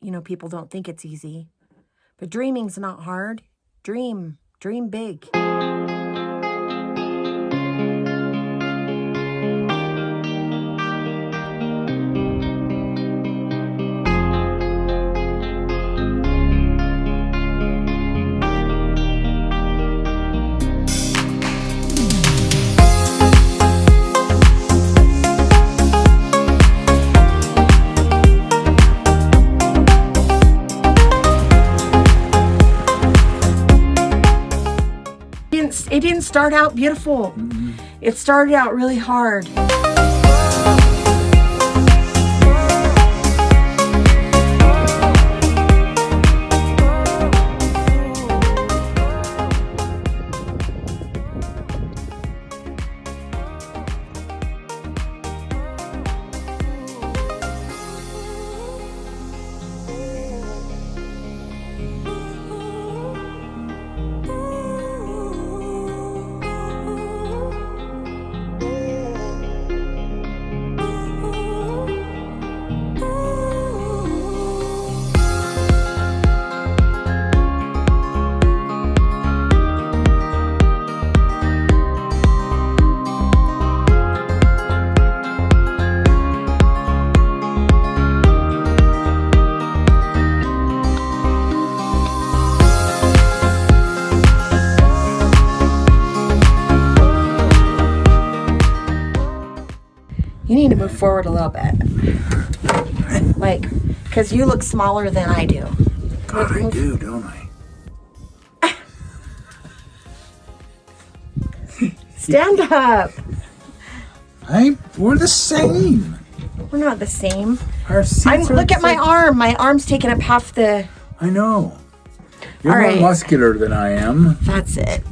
you know, people don't think it's easy. But dreaming's not hard. Dream big. It didn't start out beautiful. Mm-hmm. It started out really hard. You need to move forward a little bit. Like, because you look smaller than I do. God, I do, don't I? Stand up. We're the same. We're not the same. Our seats are look at my arm. My arm's taking up half the... I know. You're All more right. muscular than I am. That's it.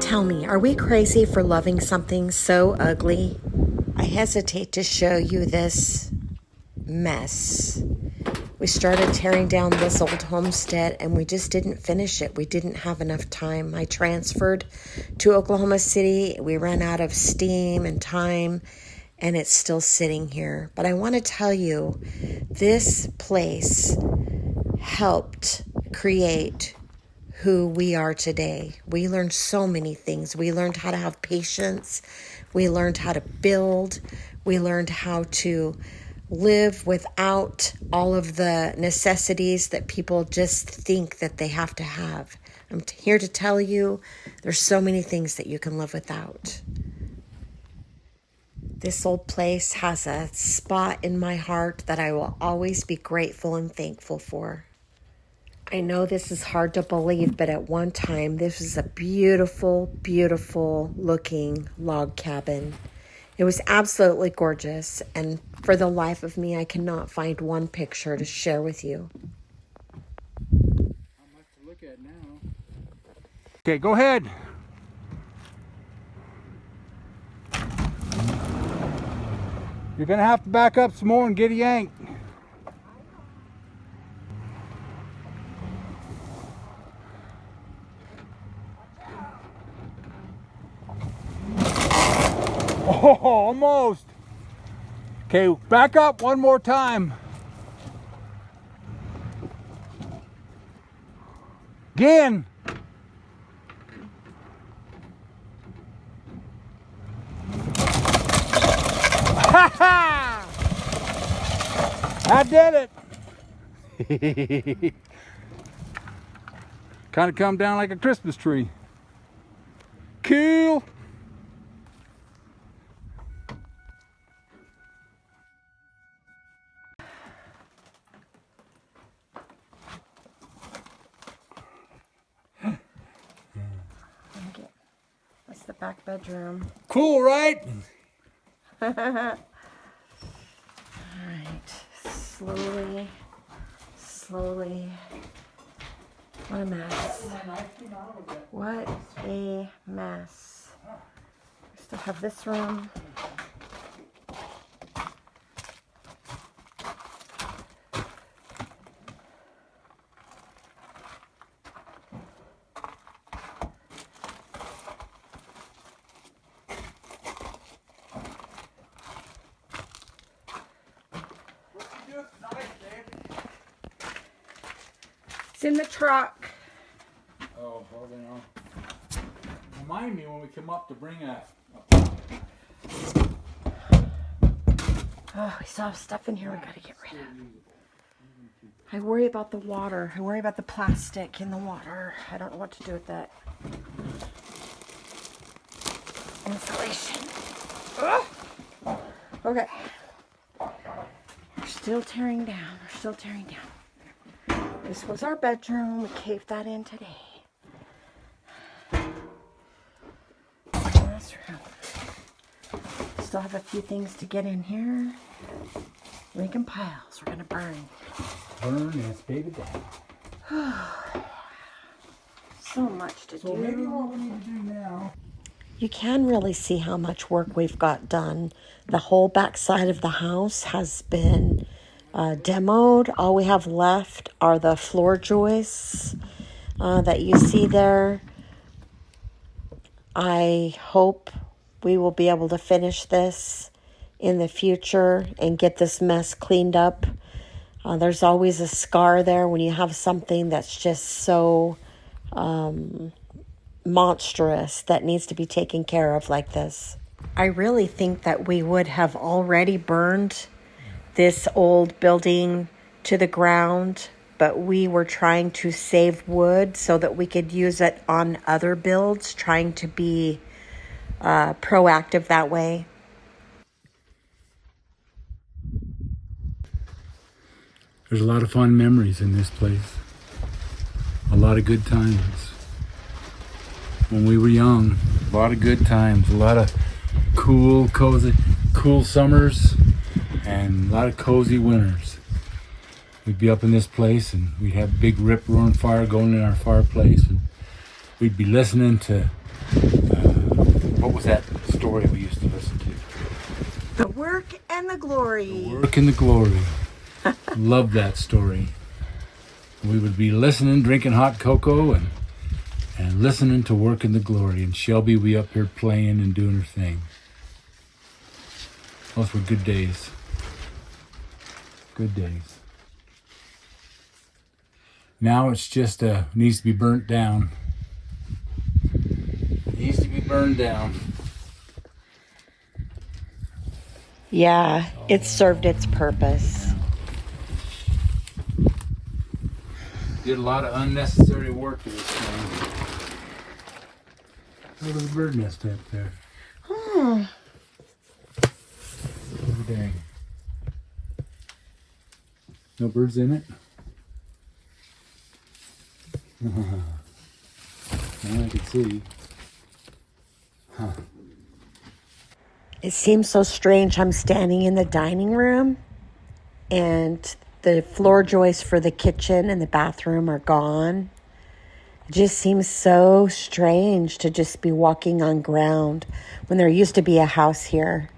Tell me, are we crazy for loving something so ugly? I hesitate to show you this mess. We started tearing down this old homestead and we just didn't finish it. We didn't have enough time. I transferred to Oklahoma City. We ran out of steam and time and it's still sitting here. But I want to tell you, this place helped create who we are today. We learned so many things. We learned how to have patience. We learned how to build. We learned how to live without all of the necessities that people just think that they have to have. I'm here to tell you there's so many things that you can live without. This old place has a spot in my heart that I will always be grateful and thankful for. I know this is hard to believe, but at one time, this was a beautiful, beautiful looking log cabin. It was absolutely gorgeous, and for the life of me, I cannot find one picture to share with you. Not much to look at now. Okay, go ahead. You're gonna have to back up some more and get a yank. Oh, almost. Okay, back up one more time. Again. Ha ha! I did it. Kind of come down like a Christmas tree. Cool. That's the back bedroom. Cool, right? All right, slowly What a mess. What a mess. We still have this room. It's in the truck. Oh, holding on. Remind me when we come up to bring a Oh, we still have stuff in here we gotta get rid of. I worry about the water. I worry about the plastic in the water. I don't know what to do with that. Insulation. Ugh. Okay. We're still tearing down. We're still tearing down. This was our bedroom. We caved that in today. This room. Still have a few things to get in here. Making piles. We're gonna burn. burn this baby down. So much to do. So maybe what we need to do now. You can really see how much work we've got done. The whole back side of the house has been demoed. All we have left are the floor joists that you see there. I hope we will be able to finish this in the future and get this mess cleaned up. There's always a scar there when you have something that's just so monstrous that needs to be taken care of like this. I really think that we would have already burned this old building to the ground, but we were trying to save wood so that we could use it on other builds, trying to be proactive that way. There's a lot of fun memories in this place. A lot of good times. When we were young, a lot of good times. A lot of cool, cozy, cool summers and a lot of cozy winters. We'd be up in this place and we'd have a big rip-roaring fire going in our fireplace. And we'd be listening to, what was that story we used to listen to? The Work and the Glory. The Work and the Glory. Love that story. We would be listening, drinking hot cocoa and listening to Work in the Glory. And Shelby would be up here playing and doing her thing. Those were good days. Good days. Now it's just needs to be burnt down. Needs to be burned down. Yeah, it served its purpose. Did a lot of unnecessary work to this thing. There was a bird nest up there. Hmm. Oh, dang. No birds in it? Now I can see. Huh. It seems so strange. I'm standing in the dining room and the floor joists for the kitchen and the bathroom are gone. It just seems so strange to just be walking on ground when there used to be a house here.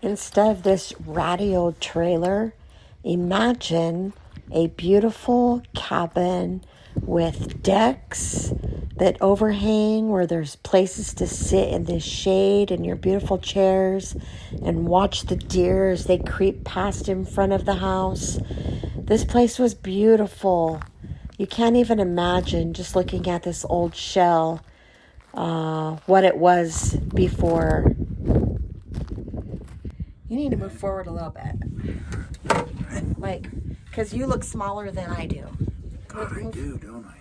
Instead of this ratty old trailer, imagine a beautiful cabin with decks that overhang where there's places to sit in the shade in your beautiful chairs and watch the deer as they creep past in front of the house. This place was beautiful. You can't even imagine, just looking at this old shell, what it was before. You need to move forward a little bit. Like, because you look smaller than I do. God, I do, don't I?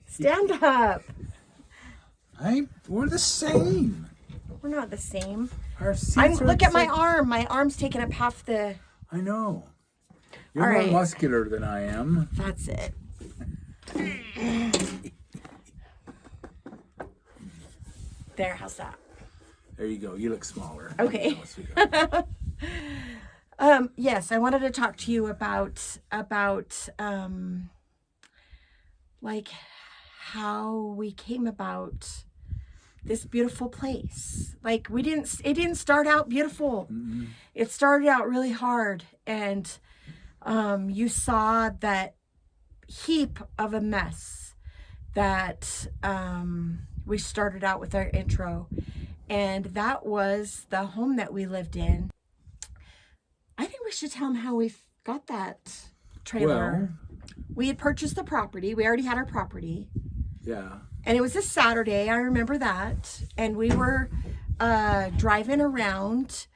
Stand up. We're the same. We're not the same. Our seats are Look the at my same. arm. My arm's taking up half the... I know. You're All more right. muscular than I am. That's it. There, how's that? There you go. You look smaller. Okay. Yes, I wanted to talk to you about like how we came about this beautiful place. Like it didn't start out beautiful. Mm-hmm. It started out really hard, and you saw that heap of a mess that we started out with our intro, and that was the home that we lived in. I think we should tell them how we got that trailer. We had purchased the property. We already had our property. Yeah. And it was a Saturday. I remember that. And we were driving around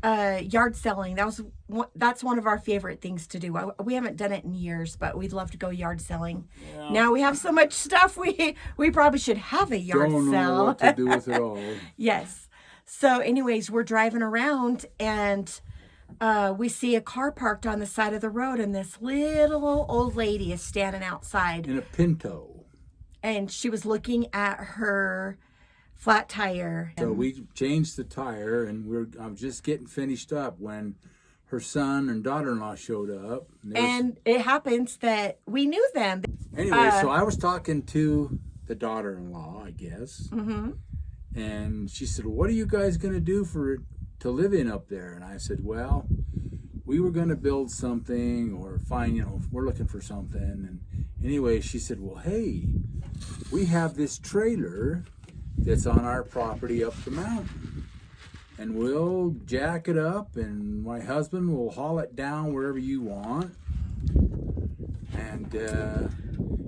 yard selling. That's one of our favorite things to do. We haven't done it in years, but we'd love to go yard selling. Yeah. Now we have so much stuff. We probably should have a yard sale. Don't know what to do with it all. Yes. So anyways, we're driving around, and we see a car parked on the side of the road, and this little old lady is standing outside. In a Pinto. And she was looking at her flat tire. So we changed the tire, and I was just getting finished up when her son and daughter-in-law showed up. And it happens that we knew them. Anyway, so I was talking to the daughter-in-law, I guess. Mm-hmm. And she said, "What are you guys going to do to live in up there?" And I said, "Well, we were going to build something or find, we're looking for something." And anyway, she said, "Well, hey, we have this trailer that's on our property up the mountain, and we'll jack it up, and my husband will haul it down wherever you want, and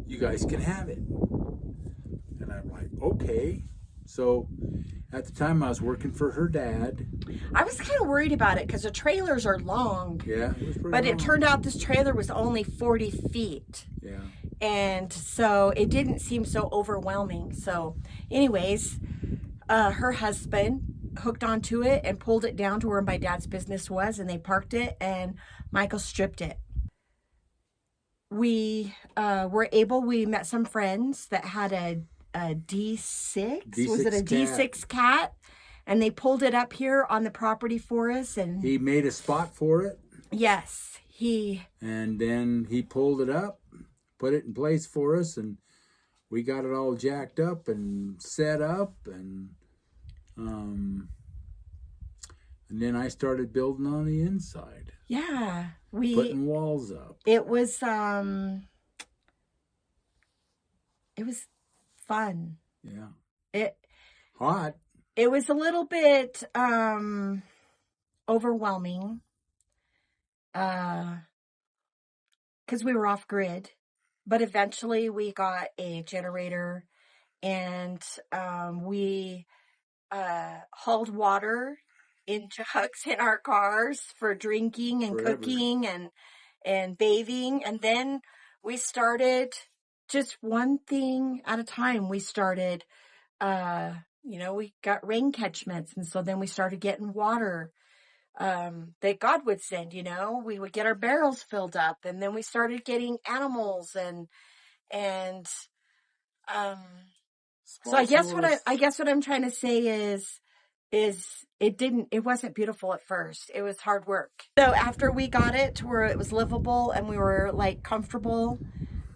you guys can have it." And I'm like, okay. So at the time, I was working for her dad. I was kind of worried about it because the trailers are long. Yeah, it was pretty But long. it turned out this trailer was only 40 feet. Yeah. And so it didn't seem so overwhelming. So anyways, her husband hooked onto it and pulled it down to where my dad's business was, and they parked it, and Michael stripped it. We we met some friends that had a D6. Was it a D6 cat? And they pulled it up here on the property for us, and he made a spot for it. Yes, and then he pulled it up, put it in place for us, and we got it all jacked up and set up, and then I started building on the inside. Yeah, putting walls up. It was fun. Yeah. Hot. It was a little bit overwhelming because we were off grid, but eventually we got a generator, and we hauled water in jugs in our cars for drinking and cooking and bathing, and then we started just one thing at a time. We started we got rain catchments, and so then we started getting water that God would send. We would get our barrels filled up, and then we started getting animals, and so I guess what I'm trying to say is it wasn't beautiful at first. It was hard work. So after we got it to where it was livable and we were like comfortable,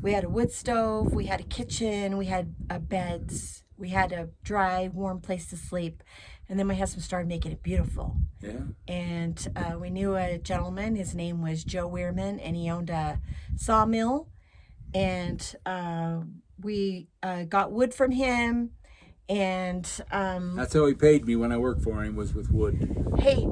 we had a wood stove, we had a kitchen, we had beds, we had a dry, warm place to sleep. And then my husband started making it beautiful. Yeah. And we knew a gentleman, his name was Joe Weirman, and he owned a sawmill. And we got wood from him. And that's how he paid me when I worked for him, was with wood. Hey,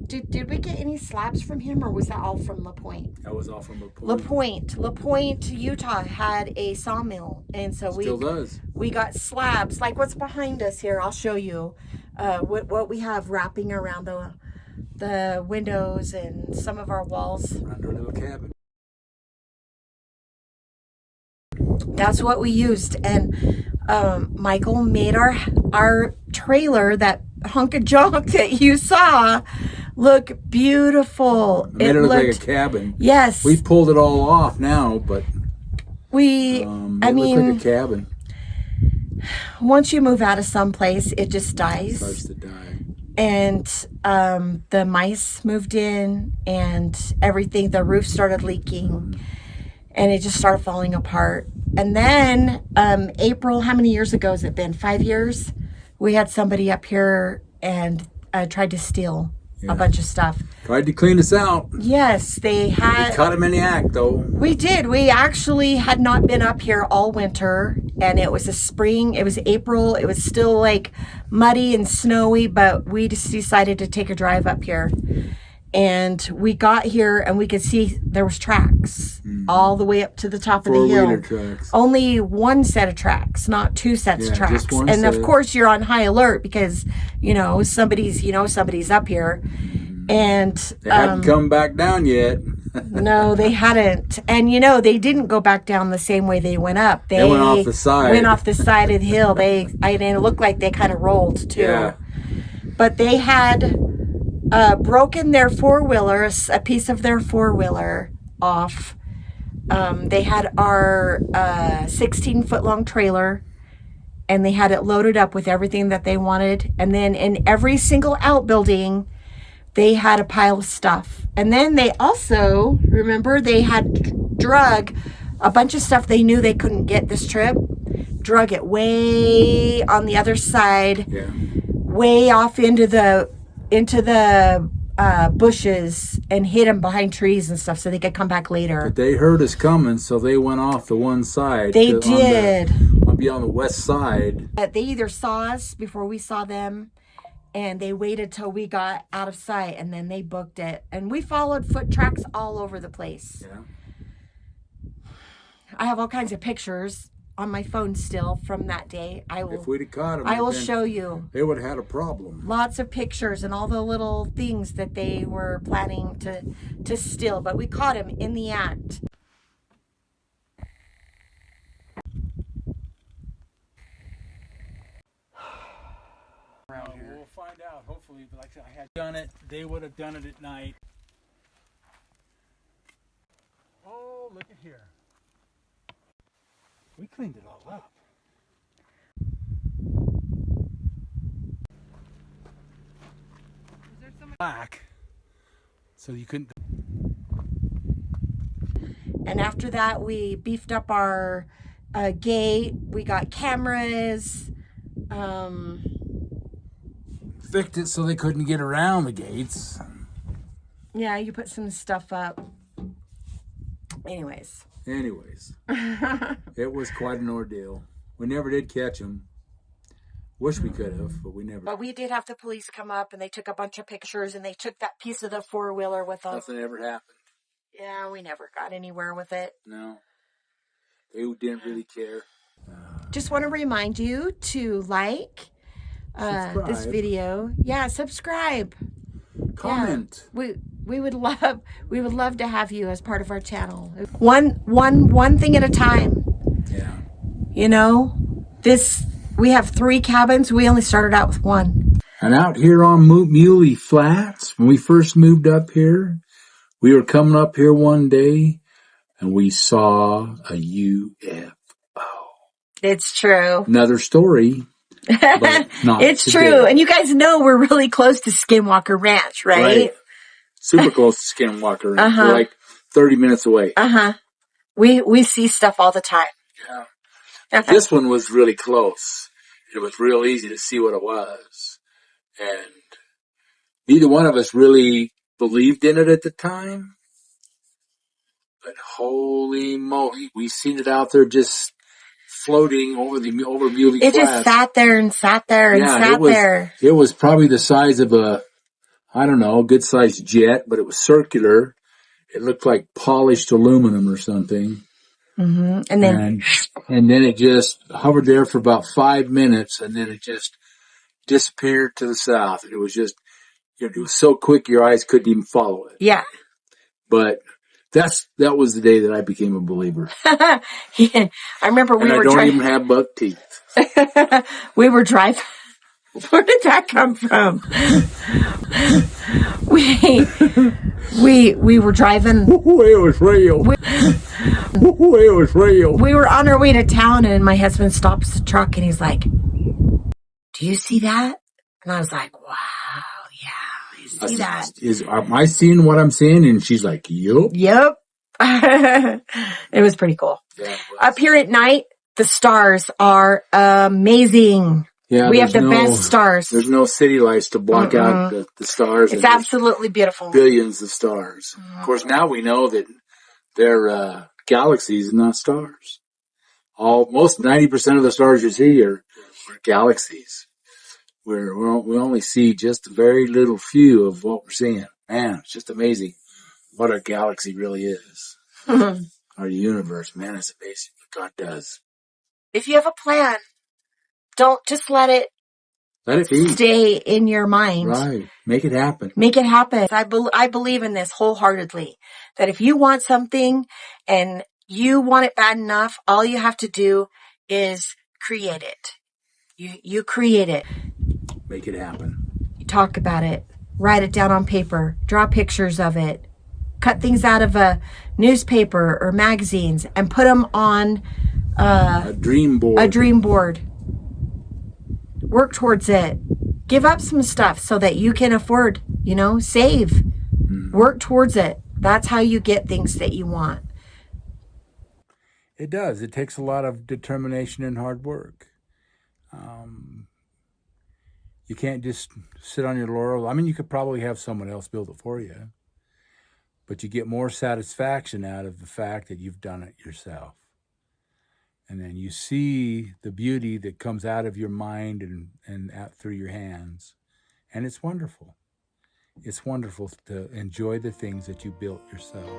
did we get any slabs from him, or was that all from LaPointe? That was all from LaPointe. LaPointe, Utah had a sawmill, and so still does. We got slabs like what's behind us here. I'll show you what we have wrapping around the windows and some of our walls. Around our little cabin. That's what we used, and Michael made our trailer, that hunk of junk that you saw, look beautiful. It looked like a cabin. Yes. We pulled it all off now, but it looked like a cabin. Once you move out of some place, it just dies. It starts to die. and the mice moved in, and everything, the roof started leaking, and it just started falling apart. And then April, how many years ago has it been? 5 years? We had somebody up here and tried to steal a bunch of stuff. Tried to clean us out. Yes, they had. We caught him in the act, though. We did. We actually had not been up here all winter, and it was a spring. It was April. It was still like muddy and snowy, but we just decided to take a drive up here. And we got here, and we could see there was tracks all the way up to the top of the hill. 4-wheeler tracks. Only one set of tracks, not two sets of tracks. Just one and set. Of course, you're on high alert because somebody's up here. And they hadn't come back down yet. No, they hadn't. And they didn't go back down the same way they went up. They went off the side. Went off the side of the hill. It looked like they kind of rolled too. Yeah. But they had broken their four-wheeler, a piece of their four-wheeler off. They had our 16-foot-long trailer, and they had it loaded up with everything that they wanted. And then in every single outbuilding, they had a pile of stuff. And then they also, remember, they had drug a bunch of stuff they knew they couldn't get this trip, drug it way on the other side, way off into the bushes, and hid them behind trees and stuff so they could come back later. But they heard us coming, so they went off the one side. They did. I'll be on the west side. They either saw us before we saw them, and they waited till we got out of sight, and then they booked it. And we followed foot tracks all over the place. Yeah. I have all kinds of pictures on my phone still from that day. If we'd have caught them, I will show you. They would have had a problem. Lots of pictures and all the little things that they were planning to steal. But we caught him in the act. We'll find out, hopefully. But like I said, I had done it. They would have done it at night. Oh, look at here. We cleaned it all up. Black, so you couldn't. And after that, we beefed up our gate. We got cameras. Fixed it so they couldn't get around the gates. Yeah, you put some stuff up. Anyways. It was quite an ordeal. We never did catch them. Wish we could have, but we never. But we did have the police come up, and they took a bunch of pictures, and they took that piece of the four-wheeler with us. Nothing ever happened. Yeah, we never got anywhere with it. No. They didn't really care. Just want to remind you to like this video. Yeah, subscribe. Comment. Yeah, we would love to have you as part of our channel. One thing at a time. Yeah. We have 3 cabins. We only started out with 1. And out here on Muley Flats, when we first moved up here, we were coming up here one day, and we saw a UFO. It's true. Another story. But not it's today. true. And you guys know we're really close to Skinwalker Ranch, right? Super close to Skinwalker Ranch. We're like 30 minutes away. We see stuff all the time. Yeah. This one was really close. It was real easy to see what it was. And neither one of us really believed in it at the time. But holy moly, we seen it out there just floating over Muley Flats. It just sat there and sat there and sat there. It was probably the size of a good sized jet, but it was circular. It looked like polished aluminum or something. Mm-hmm. And then it just hovered there for about 5 minutes, and then it just disappeared to the south. And it was just, it was so quick your eyes couldn't even follow it. Yeah. But that was the day that I became a believer. Yeah. I remember I don't even have buck teeth. We were driving. Where did that come from? We were driving. It was real. It was real. We were on our way to town, and my husband stops the truck, and he's like, "Do you see that?" And I was like, wow, yeah, I see that. Am I seeing what I'm seeing? And she's like, yup. Yep. It was pretty cool. Yeah, Up here at night, the stars are amazing. yeah, we have the best stars. There's no city lights to block out the stars. It's absolutely beautiful. Billions of stars. Of course, now we know that they're galaxies, not stars. Most 90% of the stars you see are galaxies. We only see just a very little few of what we're seeing. Man, it's just amazing what our galaxy really is. Our universe, man, it's amazing what God does. If you have a plan, don't just let it be. Stay in your mind. Right. Make it happen. Make it happen. I believe in this wholeheartedly, that if you want something and you want it bad enough, all you have to do is create it. You create it. Make it happen. You talk about it. Write it down on paper. Draw pictures of it. Cut things out of a newspaper or magazines and put them on a dream board. A dream board. Work towards it. Give up some stuff so that you can afford, save. Work towards it. That's how you get things that you want. It does. It takes a lot of determination and hard work. You can't just sit on your laurels. I mean, you could probably have someone else build it for you, but you get more satisfaction out of the fact that you've done it yourself. And then you see the beauty that comes out of your mind and out through your hands. And it's wonderful. It's wonderful to enjoy the things that you built yourself.